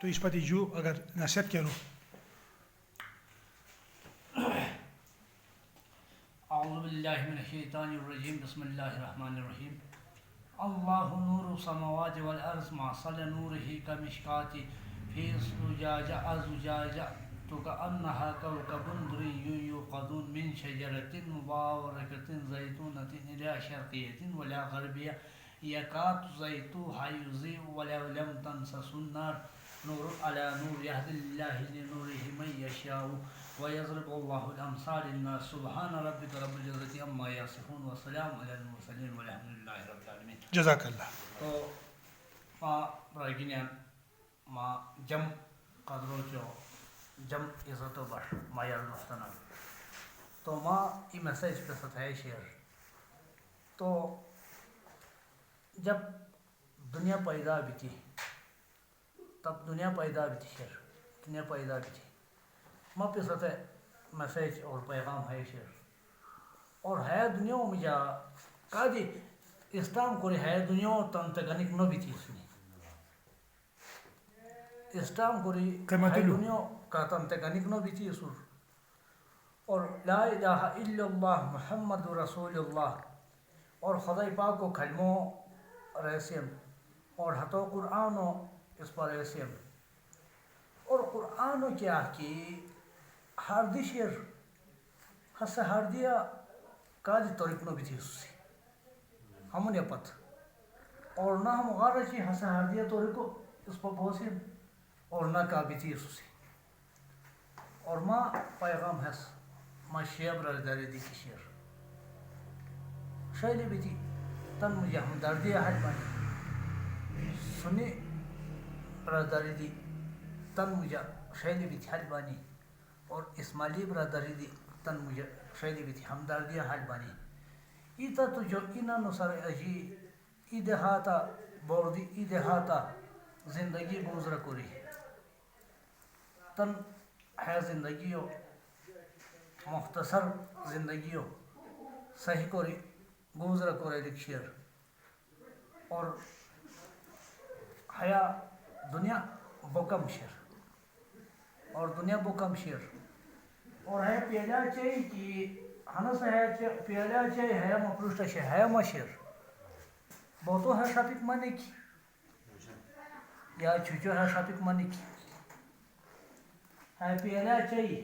تو اس پتی جو اگر نصیحت کرو. اعوذ باللہ من الشیطان الرجیم بسم اللہ الرحمن الرحیم. اللہ نور السماوات والارض مثل نورہ کمشکاۃ فی زجاجہ الزجاجہ کأنہا کوکب دری یوقد من شجرۃ مبارکۃ زیتونۃ الی شرقیۃ ولا غربیہ یکاد زیتها یضیء ولو لم تمسسہ النار نور علی نور یہدی اللہ لنورہ من یشاء ویضرب اللہ الامثال للناس. سبحان ربک رب العزۃ عما یصفون وسلام علی المرسلین والحمد للہ رب العالمین. جزاک اللہ. تو ما راگینیان ما جم قدرو چو جم عزت و بش ما یاد مستند تو ما ای میسیج پہ ستائے شیئر. تو جب دنیا پیدا بھی تھی تب دنیا پیدا بھی تھی شیئر دنیا پیدا بھی تھی ما پہ ستائے میسیج اور پیغام ہے شیئر. اور ہے دنیا میں جا کہا دی اسلام کو ہے دنیا تن تگنک نو بھی تھی اس میں اسلام کو ہے دنیا کا تن تگنک نو بھی تھی اس اور لا الہ الا اللہ محمد رسول اللہ اور خدا پاک کو کلموں رسیم اور حتو قرآن و اس پر رسیم اور قرآن و کیا کی ہر دی شیر ہس ہر دیا کاجی طریق نو بھی تھی اس سے ہم نے پت اور نہ ہم غارہ چی ہس ہر دیا طریقو اس پر بہسیم اور نہ کا بھی تھی اس سے اور ما پیغام ہے ما شیب رازداری دی کی شیر شیلی بھی تھی تن مجھے ہمدردی حج بانی سنی برادری دی تن مجھے شیلی بھی تھی حج بانی اور اسماعیلی برادری دی تن مجھے شیلی بھی تھی ہمدردی حج بانی. ایتا تو جو اینا نصر اجی ای دہاتا بوردی ای دہاتا زندگی گزر کری تن ہے زندگیو مختصر زندگیو صحیح کری گزر کری لکشیر اور حیا دنیا بکم شیر اور دنیا بکم شیر اور ہے پیلا چاہیے کہ ہنس ہے پیلا چاہیے ہے مپروشتا شیر ہے مشیر بہتو ہے شاپک مانے کی یا چھوچو ہے شاپک مانے کی ہے پیلا چاہیے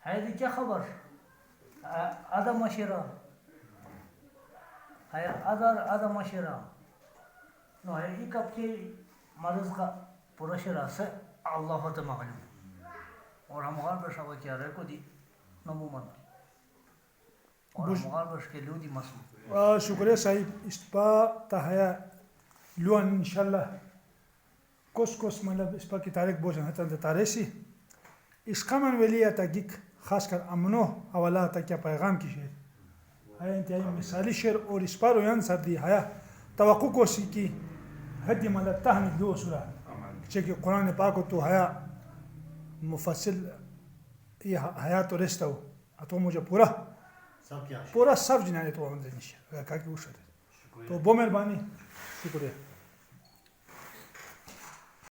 ہے دی کیا خبر آدھا مشیرہ ہے آدھا مشیرہ نو ہے ای کب کی مرض کا پورا شیرہ سے اللہ ہوتا معلوم اور ہم غالبش آگا کیا رہے کو دی نمو من اور ہم غالبش کے لیو دی مسلم. شکریہ صاحب اس پا تحیا لون انشاءاللہ کس مطلب اس پا کی تاریخ بوجھن ہے تاریخی اس قمن ولیہ تاکیک خاص کر امنو حوالہ تا کیا پیغام کی شعر ہے انتہائی مثالی شعر اور اس پر رویان سر دی حیا توقع کو سی کی حدی مطلب تحمید دو سورہ چکہ قرآن پاک تو حیا مفصل یہ حیات و رشتہ ہو تو مجھے پورا سب جنانے تو آمدنی شعر کہا کہ وہ شعر تو بہت مہربانی شکریہ.